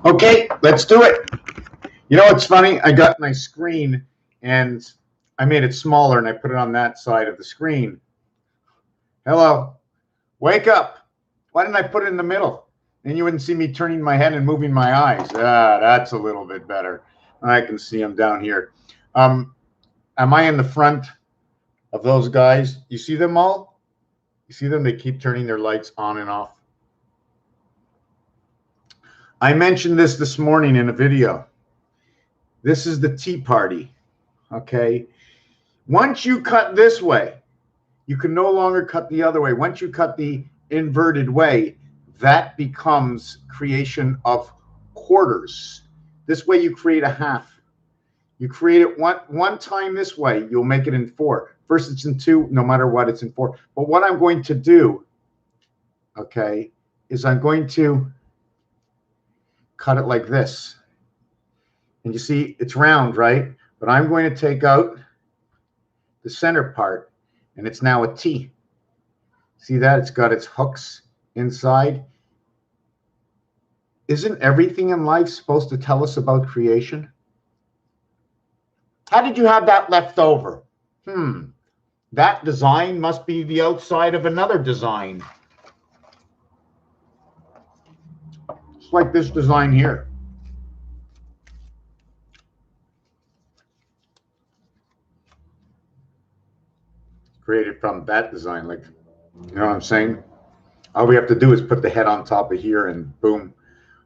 Okay, let's do it. You know what's funny? I got my screen and I made it smaller and I put it on that side of the screen. Hello, wake up. Why didn't I put it in the middle? Then you wouldn't see me turning my head and moving my eyes. Ah, that's a little bit better. I can see them down here. Am I in the front of those guys? You see them all? You see them? They keep turning their lights on and off. I mentioned this morning in a video. This is the tea party, okay? Once you cut this way, you can no longer cut the other way. Once you cut the inverted way, that becomes creation of quarters. This way you create a half. You create it one time this way, you'll make it in 4. First it's in 2, no matter what, it's in 4. But what I'm going to do, okay, is I'm going to cut it like this. And you see it's round, right? But I'm going to take out the center part and it's now a T. See that? It's got its hooks inside. Isn't everything in life supposed to tell us about creation? How did you have that left over? That design must be the outside of another design. It's like this design here. Created from that design, like, you know what I'm saying? All we have to do is put the head on top of here and boom,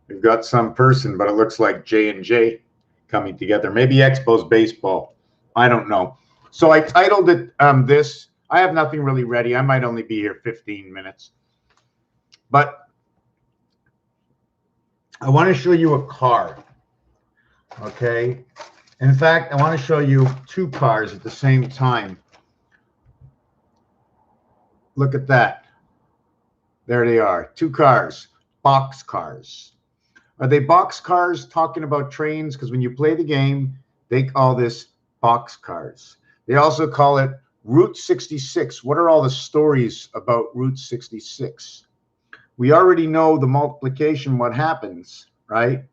we've got some person, but it looks like J&J coming together. Maybe Expos baseball. I don't know. So I titled it this. I have nothing really ready. I might only be here 15 minutes. But I want to show you a car. Okay? In fact, I want to show you 2 cars at the same time. Look at that. There they are. 2 cars. Box cars. Are they box cars talking about trains? Because when you play the game, they call this box cars. They also call it Route 66. What are all the stories about Route 66? We already know the multiplication, what happens, right?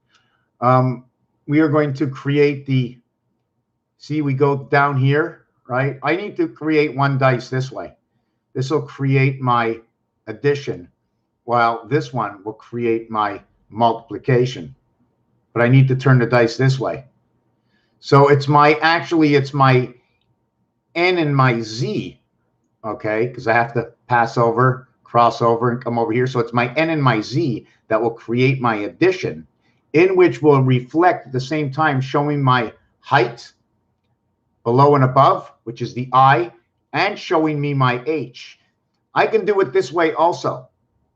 We are going to create the, see, we go down here, right? I need to create 1 dice this way. This will create my addition, while this one will create my multiplication. But I need to turn the dice this way. So it's my, actually, it's my N and my Z, okay? Because I have to pass over, cross over, and come over here. So it's my N and my Z that will create my addition, in which will reflect at the same time showing my height below and above, which is the I, and showing me my H. I can do it this way also,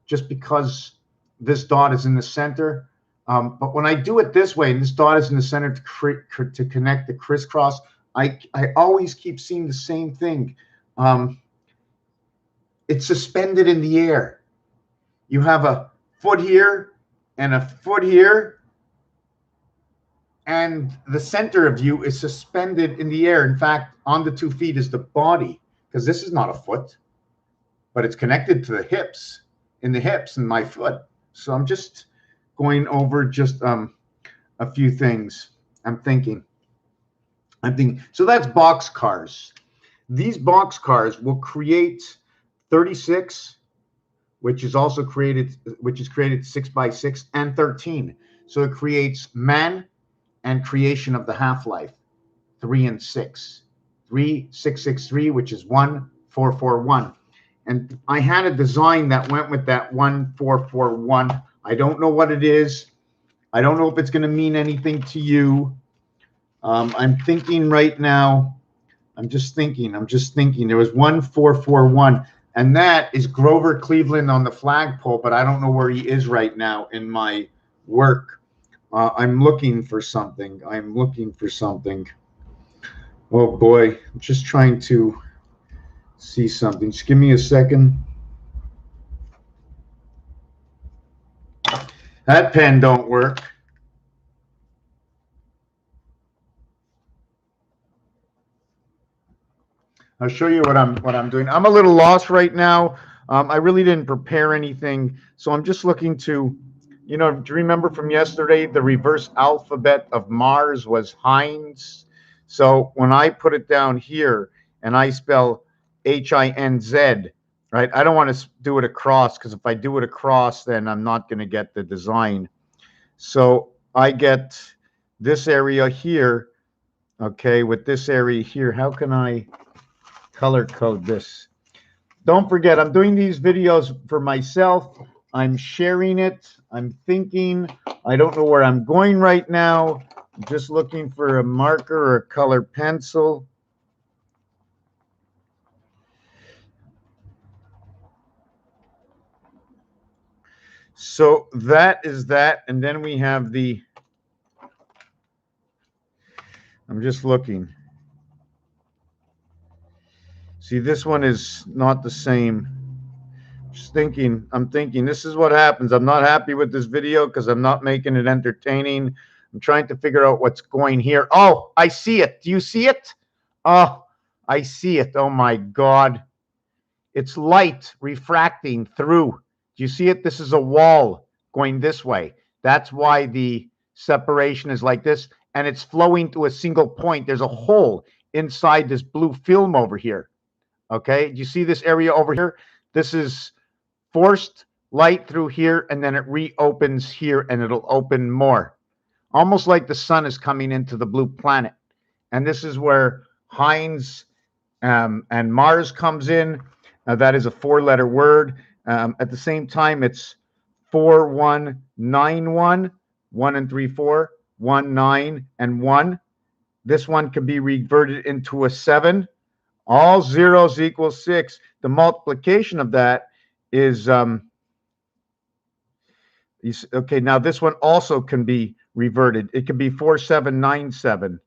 just because this dot is in the center. But when I do it this way, and this dot is in the center to connect the crisscross, I always keep seeing the same thing. It's suspended in the air. You have a foot here and a foot here, and the center of you is suspended in the air. In fact, on the 2 feet is the body, because this is not a foot, but it's connected to the hips, in the hips and my foot. So I'm just going over just a few things. I'm thinking. So that's box cars. These box cars will create 36, which is also created, which is created 6 by 6, and 13. So it creates man and creation of the half-life, 3 and 6. 3, 6, 6, 3, which is 1, 441. And I had a design that went with that 1441. I don't know what it is. I don't know if it's going to mean anything to you. I'm thinking right now. I'm just thinking. There was 1441, and that is Grover Cleveland on the flagpole, but I don't know where he is right now in my work. I'm looking for something. Oh boy, I'm just trying to see something. Just give me a second. That pen don't work. I'll show you what I'm doing. I'm a little lost right now. I really didn't prepare anything, so I'm just looking to, do you remember from yesterday the reverse alphabet of Mars was Heinz? So when I put it down here and I spell Hinz, right? I don't want to do it across, because if I do it across, then I'm not going to get the design. So I get this area here, okay, with this area here. How can I color code this? Don't forget, I'm doing these videos for myself. I'm sharing it. I'm thinking. I don't know where I'm going right now. I'm just looking for a marker or a color pencil. So that is that. And then we have the, I'm just looking. See, this one is not the same. Just thinking, I'm thinking, this is what happens. I'm not happy with this video because I'm not making it entertaining. I'm trying to figure out what's going here. Oh, I see it. Do you see it? Oh, I see it. Oh my God. It's light refracting through. Do you see it? This is a wall going this way. That's why the separation is like this, and it's flowing to a single point. There's a hole inside this blue film over here. Okay, do you see this area over here? This is forced light through here, and then it reopens here, and it'll open more. Almost like the sun is coming into the blue planet. And this is where Heinz and Mars comes in. That is a four-letter word. At the same time, it's 4191, 1 and 3, 4, 1, 9, and 1. This one can be reverted into a 7. All zeros equal 6. The multiplication of that is, okay, now this one also can be reverted. It can be 4797,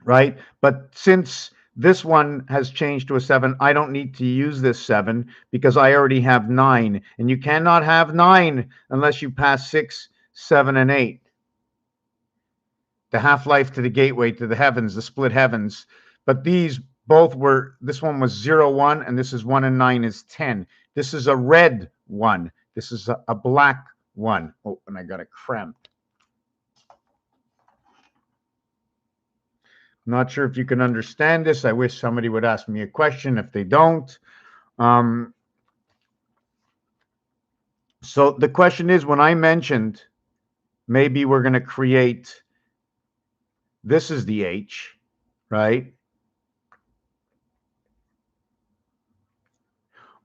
right? But since this one has changed to a 7, I don't need to use this 7 because I already have 9. And you cannot have 9 unless you pass 6, 7, and 8. The half-life to the gateway to the heavens, the split heavens. But these both were, this one was 0, 1, and this is 1 and 9 is 10. This is a red 1. This is a black 1. Oh, and I got a cramp. I'm not sure if you can understand this. I wish somebody would ask me a question if they don't. So the question is, when I mentioned maybe we're going to create, this is the H, right?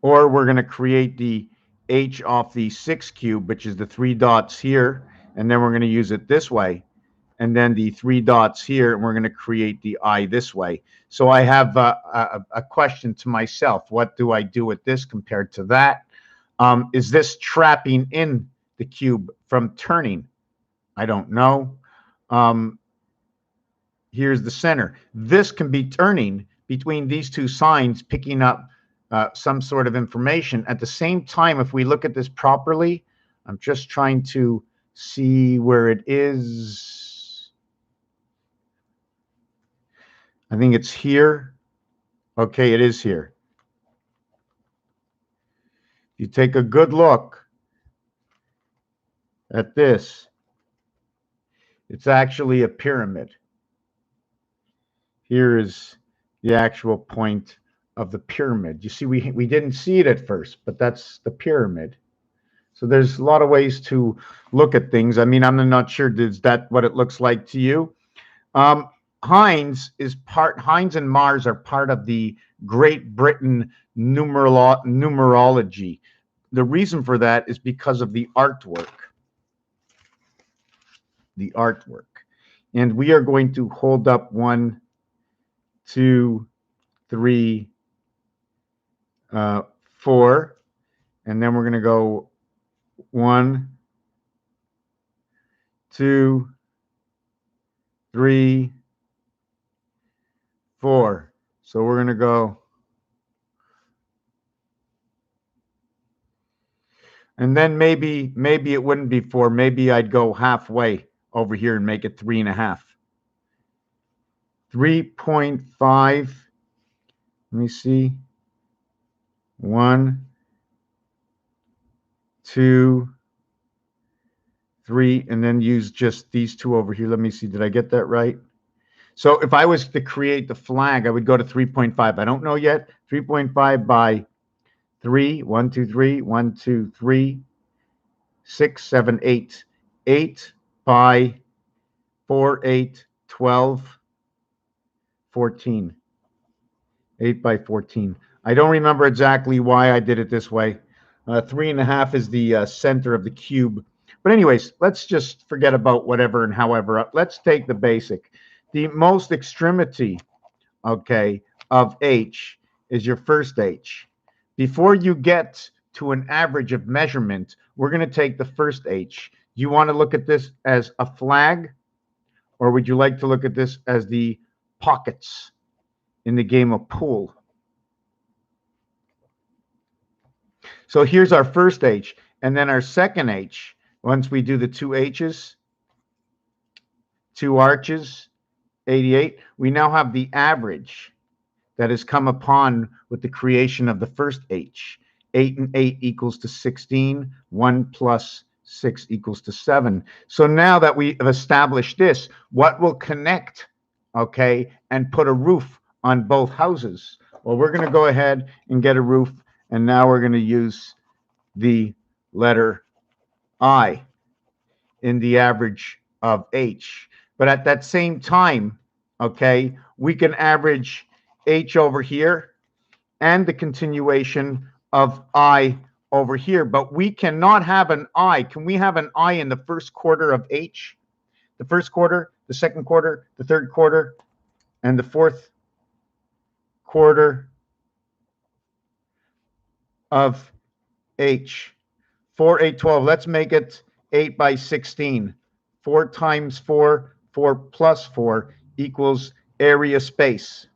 Or we're going to create the H off the 6 cube, which is the 3 dots here, and then we're going to use it this way. And then the 3 dots here, and we're going to create the I this way. So I have a question to myself. What do I do with this compared to that? Is this trapping in the cube from turning? I don't know. Here's the center. This can be turning between these two signs, picking up some sort of information. At the same time, if we look at this properly, I'm just trying to see where it is. I think it's here. Okay, it is here. If you take a good look at this, it's actually a pyramid. Here is the actual point of the pyramid. You see, we didn't see it at first, but that's the pyramid. So there's a lot of ways to look at things. I mean, I'm not sure, is that what it looks like to you? Heinz and Mars are part of the Great Britain numerology. The reason for that is because of the artwork. The artwork. And we are going to hold up 1, 2, 3, 4, and then we're going to go 1, 2, 3, 4. So we're going to go, and then maybe it wouldn't be 4. Maybe I'd go halfway over here and make it 3.5. 3.5. Let me see. 1, 2, 3, and then use just these two over here. Let me see. Did I get that right? So if I was to create the flag, I would go to 3.5. I don't know yet. 3.5 by 3. 1, 2, 3. 1, 2, 3. 6, 7, 8. 8 by 4, 8, 12, 14. 8 by 14. I don't remember exactly why I did it this way. 3.5 is the center of the cube. But anyways, let's just forget about whatever and however. Let's take the basic. The most extremity, okay, of H is your first H. Before you get to an average of measurement, we're going to take the first H. You want to look at this as a flag, or would you like to look at this as the pockets in the game of pool? So here's our first H, and then our second H. Once we do the 2 H's, 2 arches, 88, we now have the average that has come upon with the creation of the first H. 8 and 8 equals to 16. 1 plus 6 equals to 7. So now that we have established this, what will connect, okay, and put a roof on both houses? Well, we're going to go ahead and get a roof, and now we're going to use the letter I in the average of H. But at that same time, okay, we can average H over here and the continuation of I over here. But we cannot have an I. Can we have an I in the first quarter of H? The first quarter, the second quarter, the third quarter, and the fourth quarter of H. 4, 8, 12. Let's make it 8 by 16. 4 times 4, 4 plus 4 equals area space.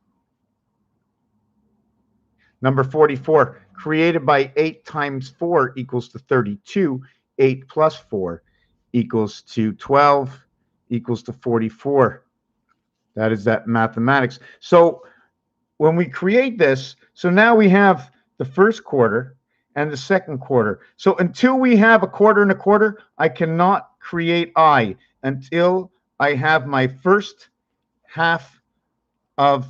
Number 44, created by 8 times 4 equals to 32. 8 plus 4 equals to 12 equals to 44. That is that mathematics. So when we create this, so now we have the first quarter and the second quarter. So until we have a quarter and a quarter, I cannot create I until I have my first half of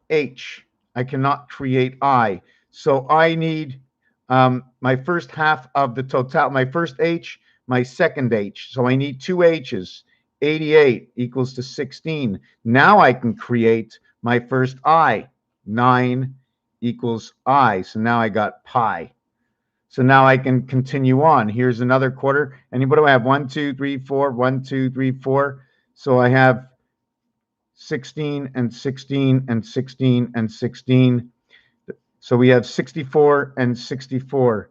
H. I cannot create I. So I need my first half of the total, my first H, my second H. So I need 2 H's. 88 equals to 16. Now I can create my first I. 9 equals I. So now I got pi. So now I can continue on. Here's another quarter. And what do I have? 1, 2, 3, 4. 1, 2, 3, 4. So I have 16 and 16 and 16 and 16. So we have 64 and 64.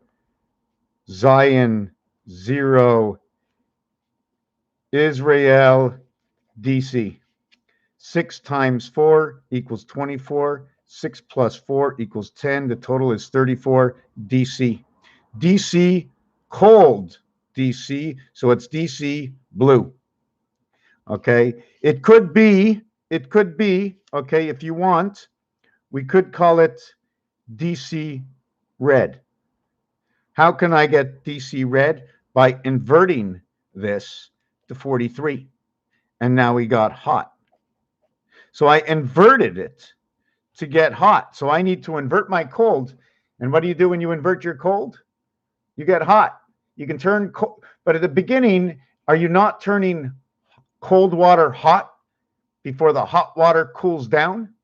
Zion, 0. Israel, DC. 6 times 4 equals 24. 6 plus 4 equals 10. The total is 34. DC. DC, cold DC. So it's DC, blue. Okay. It could be, okay, if you want, we could call it DC red. How can I get DC red? By inverting this to 43. And now we got hot. So I inverted it to get hot. So I need to invert my cold. And what do you do when you invert your cold? You get hot. You can turn cold. But at the beginning, are you not turning cold water hot? before the hot water cools down?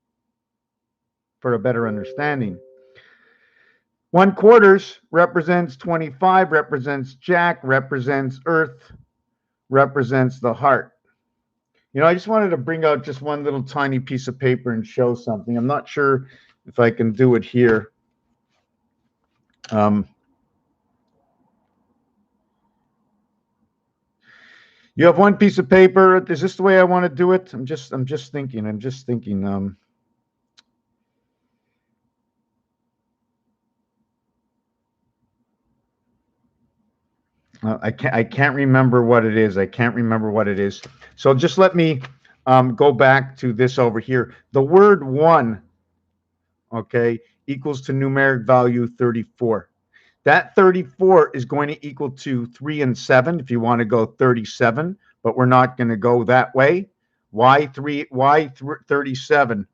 For a better understanding. 1/4 represents 25, represents Jack, represents Earth, represents the heart. You know, I just wanted to bring out just one little tiny piece of paper and show something. I'm not sure if I can do it here. You have one piece of paper. Is this the way I want to do it? I'm just thinking. I can't remember what it is. I can't remember what it is. So just let me go back to this over here. The word 1, okay, equals to numeric value 34. That 34 is going to equal to 3 and 7 if you want to go 37, but we're not going to go that way. Why 37?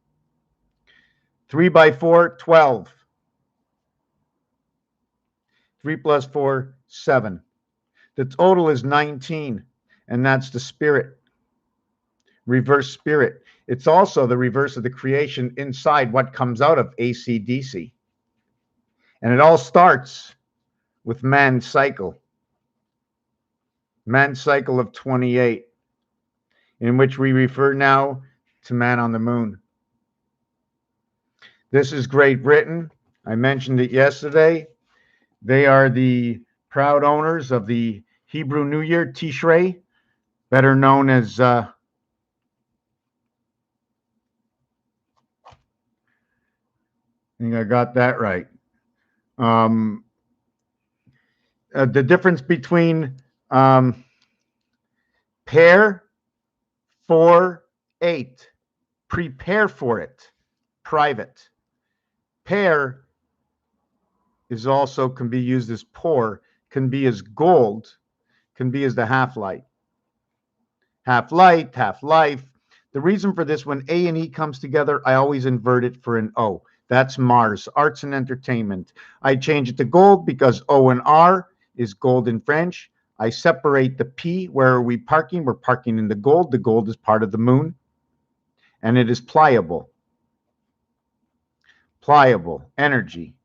3 by 4, 12. 3 plus 4, 7. The total is 19, and that's the spirit. Reverse spirit. It's also the reverse of the creation inside what comes out of AC/DC. And it all starts with man's cycle. Man's cycle of 28, in which we refer now to man on the moon. This is Great Britain. I mentioned it yesterday. They are the proud owners of the Hebrew New Year, Tishrei, better known as I think I got that right. The difference between pair, 4, 8, prepare for it, private. Pair is also can be used as pour, can be as gold, can be as the half-light. Half-light, half-life. The reason for this, when A and E comes together, I always invert it for an O. That's Mars, arts and entertainment. I change it to gold because O and R is gold in French. I separate the P. Where are we parking? We're parking in the gold. The gold is part of the moon. And it is pliable. Pliable, energy.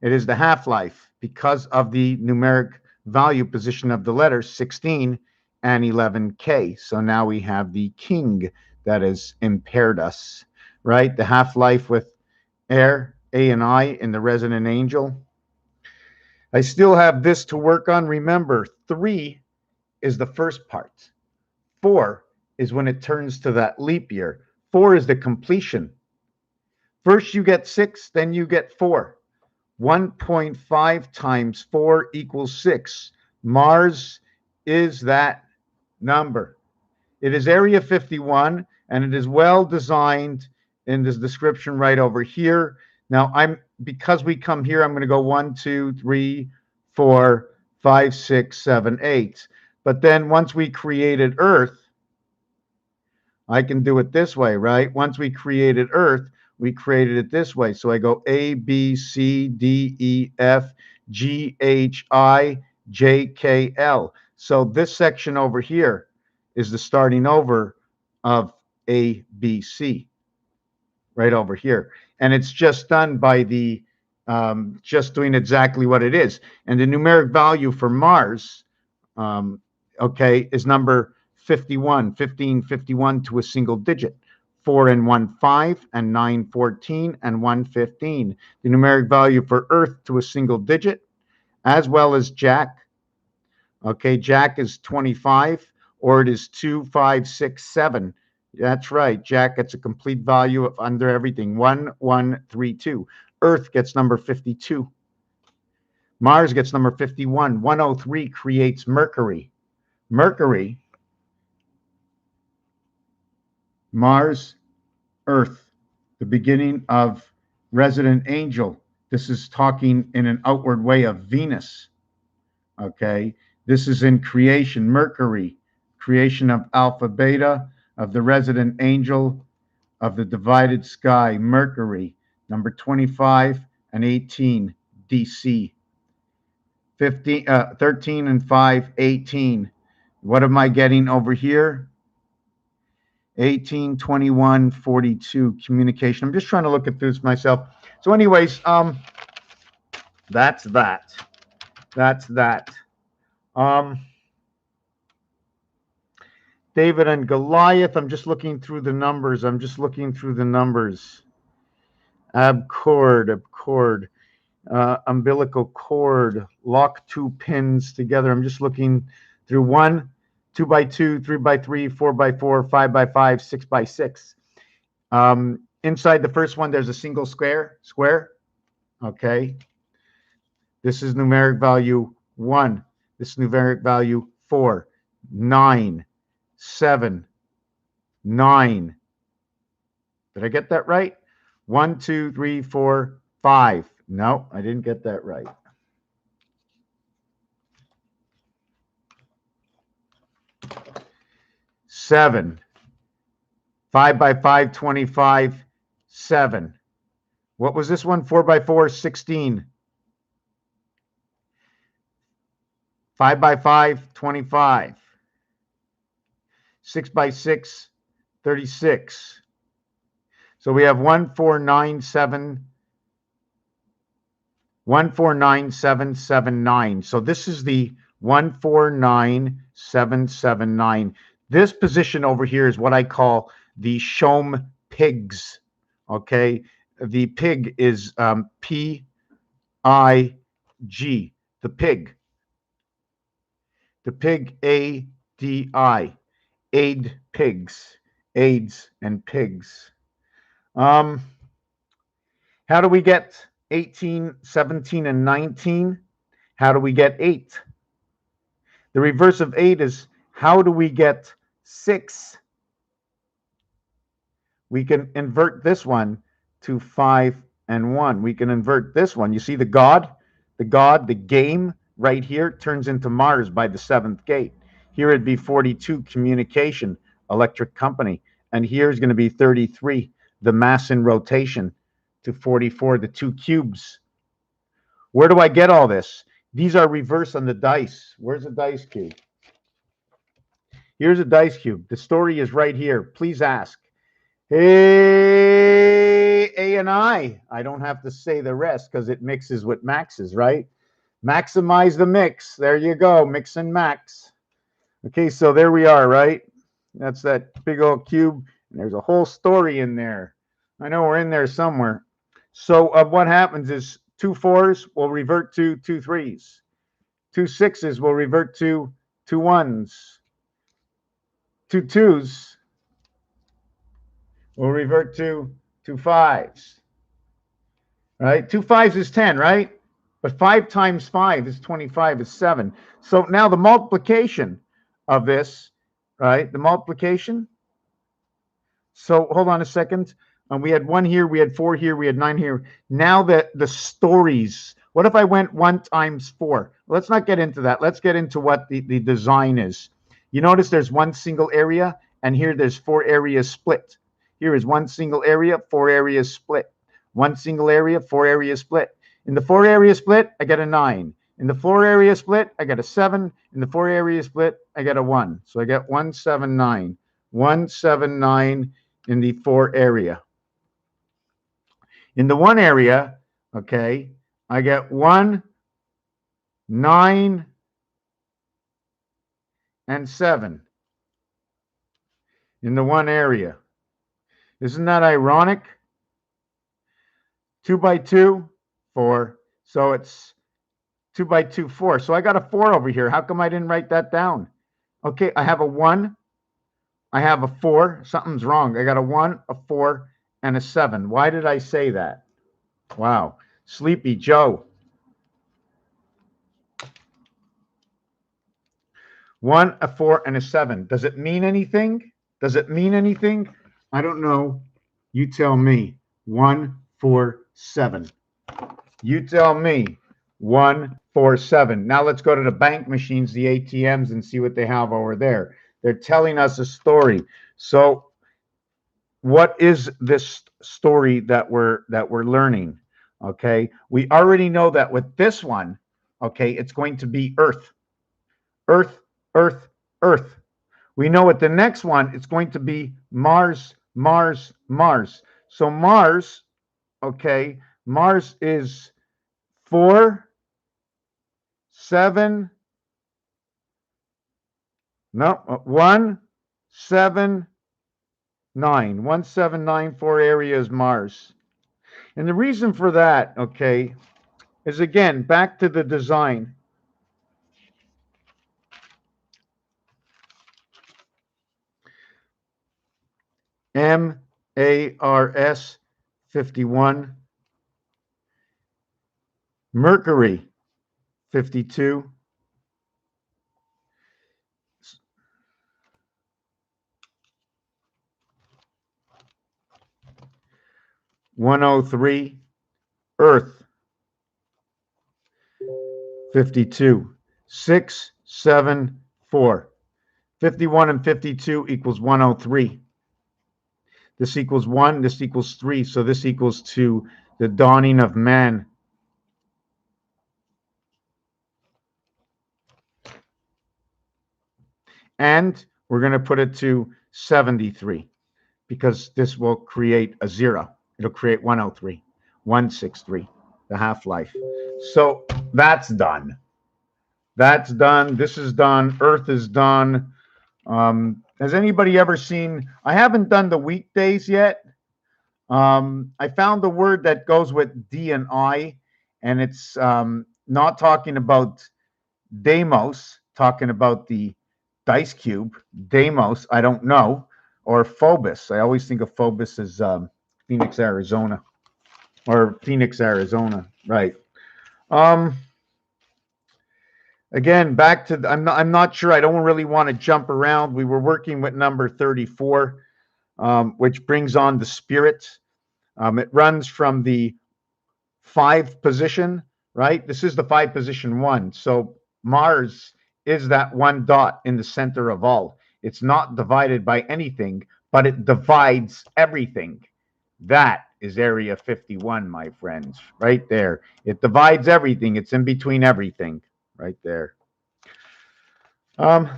It is the half-life because of the numeric value position of the letters 16 and 11K. So now we have the king that has impaired us, right? The half-life with air, A and I in the resident angel. I still have this to work on. Remember, 3 is the first part. 4 is when it turns to that leap year. 4 is the completion. First you get 6, then you get 4. 1.5 times 4 equals 6. Mars is that number. It is Area 51, and it is well designed in this description right over here. Now, because we come here, I'm going to go 1, 2, 3, 4, 5, 6, 7, 8. But then once we created Earth, I can do it this way, right? Once we created Earth, we created it this way. So I go A, B, C, D, E, F, G, H, I, J, K, L. So this section over here is the starting over of A, B, C, right over here. And it's just done by the, just doing exactly what it is. And the numeric value for Mars, okay, is number 51, 15, 51 to a single digit. 4 and 1, 5, and 9, 14, and 1, 15. The numeric value for Earth to a single digit, as well as Jack. Okay, Jack is 25, or it is 2, 5, 6, 7. That's right. Jack gets a complete value of under everything. 1, 1, 3, 2. Earth gets number 52. Mars gets number 51. 103 creates Mercury. Mercury, Mars, Earth, the beginning of resident angel. This is talking in an outward way of Venus. Okay, this is in creation. Mercury, creation of Alpha Beta, of the resident angel, of the divided sky. Mercury, number 25 and 18, DC. 13 and 5, 18. What am I getting over here? 18, 21, 42, communication. I'm just trying to look at this myself. So anyways, that's that. That's that. David and Goliath, I'm just looking through the numbers. Abcord, umbilical cord, lock two pins together. I'm just looking through 1, 2 by 2, 3 by 3, 4 by 4, 5 by 5, 6 by 6. Inside the first one, there's a single square. Okay. This is numeric value 1. This is numeric value 4, 9, 7, 9. Did I get that right? 1, 2, 3, 4, 5. No, I didn't get that right. Seven. 5 by 5, 25, 7. What was this one? 4 by 4, 16. 5 by 5, 25. 6 by 6, 36. So we have 149,779. So this is the 149,779. This position over here is what I call the Shom pigs. Okay, the pig is P-I-G. The pig. The pig, A-D-I. Aid pigs. AIDS and pigs. How do we get 18, 17, and 19? How do we get 8? The reverse of 8 is how do we get 6? We can invert this one to 5 and 1. We can invert this one. You see the game right here turns into Mars by the 7th gate. Here it'd be 42, communication, electric company. And here's going to be 33, the mass in rotation, to 44, the 2 cubes. Where do I get all this? These are reversed on the dice. Where's the dice cube? Here's a dice cube. The story is right here. Please ask. Hey, A and I. I don't have to say the rest because it mixes with maxes, right? Maximize the mix. There you go. Mix and max. Okay, so there we are, right? That's that big old cube. And there's a whole story in there. I know we're in there somewhere. So what happens is 2 4s will revert to 2 3s. 2 6s will revert to 2 1s. 2 2s will revert to 2 5s. Right? 2 5s is 10, right? But 5 times 5 is 25, is 7. So now the multiplication of this, right? The multiplication. So hold on a second. We had 1 here, we had 4 here, we had 9 here. Now the stories. What if I went 1 times 4? Let's not get into that. Let's get into what the design is. You notice there's 1 single area, and here there's 4 areas split. Here is 1 single area, 4 areas split. 1 single area, 4 areas split. In the 4 area split, I get a 9. In the 4 area split, I get a 7. In the 4 area split, I get a 1. So I get 179. 179 in the 4 area. In the 1 area, okay, I get 1, 9, and 7 in the 1 area. Isn't that ironic? 2 by 2, 4. So it's 2 by 2, 4. So I got a 4 over here. How come I didn't write that down? Okay, I have a 1. I have a 4. Something's wrong. I got a 1, a 4, and a 7. Why did I say that? Wow. Sleepy Joe. 1, a 4, and a 7. Does it mean anything? Does it mean anything? I don't know. You tell me. 1, 4, 7. You tell me. 1, 4, 7. Now let's go to the bank machines, the ATMs, and see what they have over there. They're telling us a story. So what is this story that we're learning? Okay, we already know that with this one, okay, it's going to be Earth. Earth, Earth, Earth. We know what the next one, it's going to be Mars, Mars, Mars. So Mars, okay, Mars is 4, 7, no, 1, 7, 9. 1794 area is Mars. And the reason for that, okay, is again, back to the design. MARS 51, Mercury 52, (103), Earth 52, 6, 7, 4. 51 and 52 equals 103. This equals 1, this equals 3, so this equals to the dawning of man. And we're going to put it to 73 because this will create a 0. It'll create 103, 163, the half-life. So that's done. That's done. This is done. Earth is done. Has anybody ever seen, I haven't done the weekdays yet. I found the word that goes with D and I, and it's not talking about Deimos, talking about the dice cube. Deimos, I don't know, or Phobos. I always think of Phobos as Phoenix, Arizona, or Phoenix, Arizona, right? Again, back to I'm not sure. I don't really want to jump around. We were working with number 34, which brings on the spirit. It runs from the 5 position, right? This is the 5 position 1. So Mars is that one dot in the center of all. It's not divided by anything, but it divides everything. That is Area 51, my friends, right there. It divides everything. It's in between everything, right there. I'm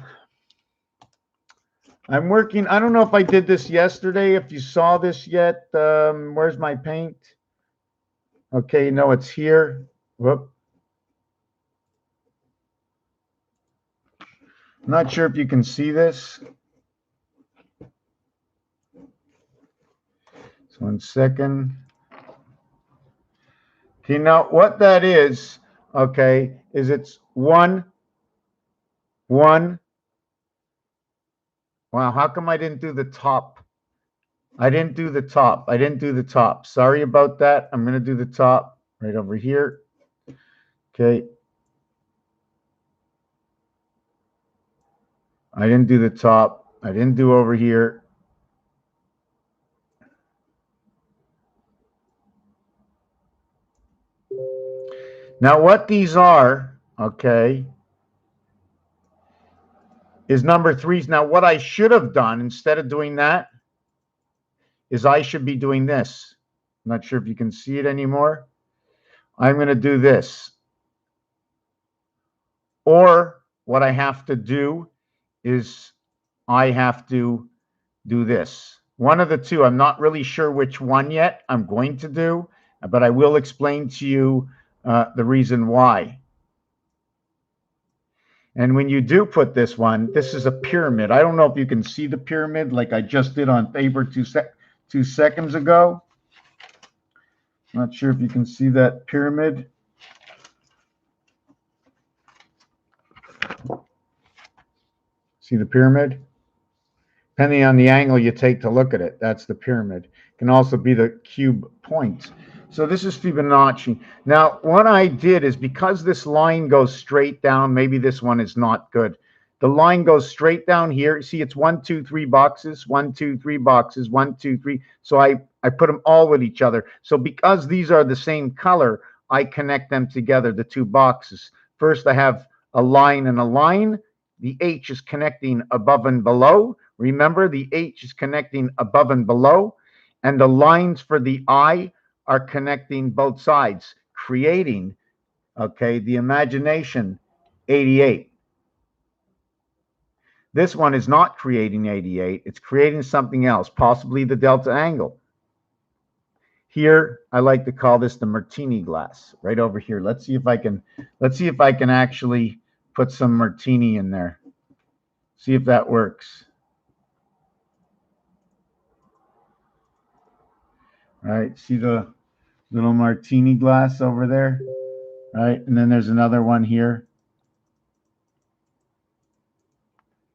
working. I don't know if I did this yesterday. If you saw this yet, where's my paint? Okay, no, it's here. Whoop. I'm not sure if you can see this. So 1 second. Okay, now what that is, okay, is it's 1, 1. Wow, how come I didn't do the top? I didn't do the top. I didn't do the top. Sorry about that. I'm going to do the top right over here. Okay. I didn't do the top. I didn't do over here. Now, what these are, okay, is number 3s. Now, what I should have done instead of doing that is I should be doing this. I'm not sure if you can see it anymore. I'm going to do this. Or what I have to do is I have to do this. One of the two. I'm not really sure which one yet I'm going to do, but I will explain to you the reason why. And when you do put this one, this is a pyramid. I don't know if you can see the pyramid like I just did on paper 2 seconds ago. Not sure if you can see that pyramid. See the pyramid? Depending on the angle you take to look at it, that's the pyramid. It can also be the cube point. So this is Fibonacci. Now, what I did is because this line goes straight down, maybe this one is not good. The line goes straight down here. See, it's 1, 2, 3 boxes, 1, 2, 3 boxes, 1, 2, 3. So I put them all with each other. So because these are the same color, I connect them together, the 2 boxes. First, I have a line and a line. The H is connecting above and below. Remember, the H is connecting above and below. And the lines for the I are connecting both sides, creating, okay, the imagination 88. This one is not creating 88. It's creating something else, possibly the delta angle. Here, I like to call this the martini glass, right over here. Let's see if I can actually put some martini in there. See if that works. All right, see the little martini glass over there? Right, and then there's another one here.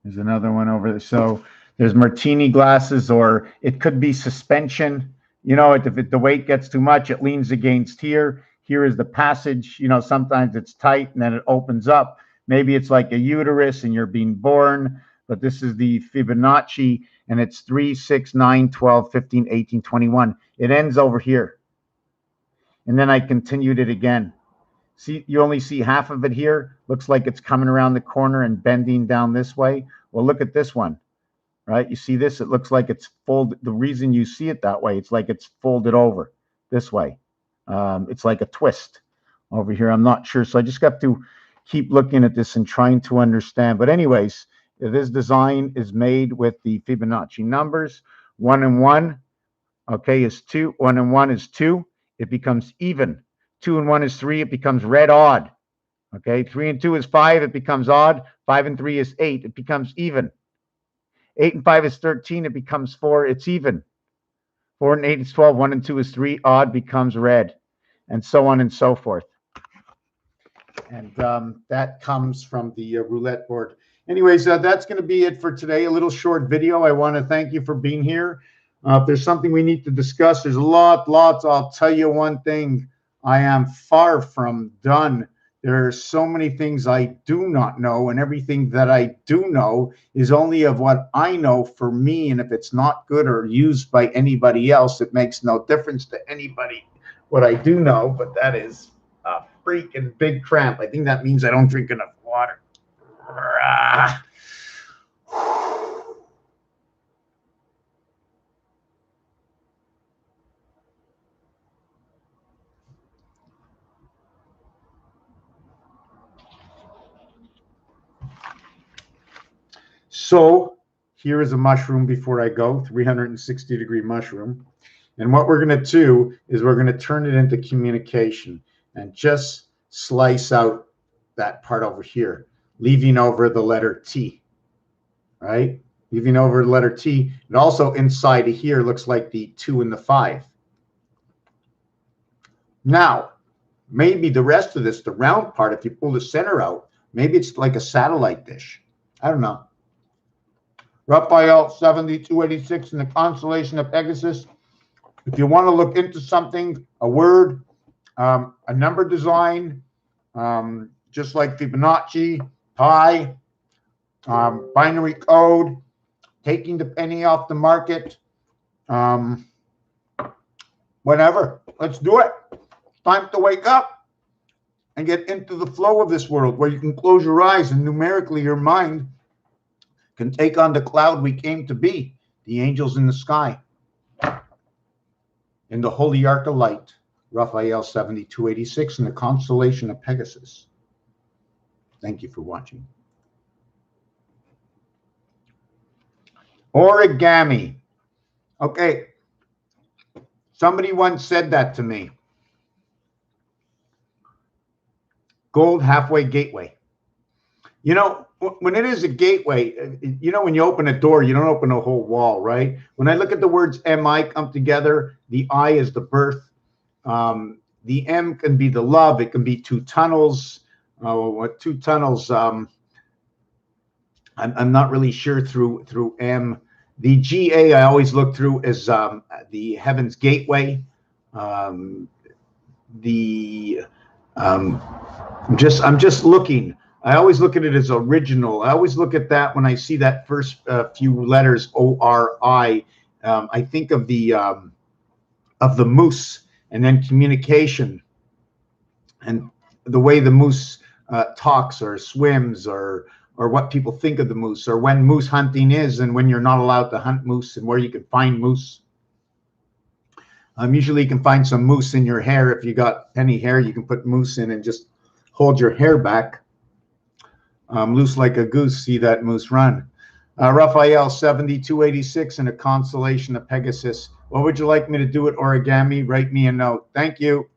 There's another one over there. So there's martini glasses, or it could be suspension. You know, if the weight gets too much, it leans against here. Here is the passage. You know, sometimes it's tight and then it opens up. Maybe it's like a uterus and you're being born, but this is the Fibonacci, and it's 3, 6, 9, 12, 15, 18, 21. It ends over here. And then I continued it again. See, you only see half of it here. Looks like it's coming around the corner and bending down this way. Well, look at this one, right? You see this? It looks like it's folded. The reason you see it that way, it's like it's folded over this way. It's like a twist over here. I'm not sure. So I just got to keep looking at this and trying to understand. But anyways, this design is made with the Fibonacci numbers. 1 and 1, okay, is 2. 1 and 1 is 2. It becomes even. 2 and 1 is 3. It becomes red odd. Okay, 3 and 2 is 5. It becomes odd. 5 and 3 is 8. It becomes even. 8 and 5 is 13. It becomes 4. It's even. 4 and 8 is 12. 1 and 2 is 3. Odd becomes red, and so on and so forth. And that comes from the roulette board. Anyways, that's going to be it for today. A little short video. I want to thank you for being here. If there's something we need to discuss, there's lots. I'll tell you one thing. I am far from done. There are so many things I do not know, and everything that I do know is only of what I know for me. And if it's not good or used by anybody else, it makes no difference to anybody what I do know. But that is a freaking big cramp. I think that means I don't drink enough water. So here is a mushroom before I go, 360-degree mushroom. And what we're going to do is we're going to turn it into communication and just slice out that part over here, leaving over the letter T, right? Leaving over the letter T. And also inside of here looks like the 2 and the 5. Now, maybe the rest of this, the round part, if you pull the center out, maybe it's like a satellite dish. I don't know. Raphael 7286 in the constellation of Pegasus. If you want to look into something, a word, a number design, just like Fibonacci, pi, binary code, taking the penny off the market, whatever. Let's do it. Time to wake up and get into the flow of this world where you can close your eyes and numerically your mind can take on the cloud we came to be, the angels in the sky. In the holy arc of light, Raphael 7286 in the constellation of Pegasus. Thank you for watching. Origami. Okay. Somebody once said that to me. Gold halfway gateway. You know, when it is a gateway, you know, when you open a door, you don't open a whole wall, right? When I look at the words MI come together, the I is the birth. The M can be the love. It can be 2 tunnels. What 2 tunnels? I'm not really sure through M. The GA I always look through as the Heaven's Gateway. I'm just looking. I always look at it as original. I always look at that when I see that first few letters ORI. I think of the moose, and then communication, and the way the moose talks or swims, or what people think of the moose, or when moose hunting is and when you're not allowed to hunt moose, and where you can find moose. Usually you can find some moose in your hair. If you got any hair, you can put moose in and just hold your hair back. Loose like a goose, see that moose run. Raphael 7286 and a constellation of Pegasus. What would you like me to do with origami? Write me a note. Thank you.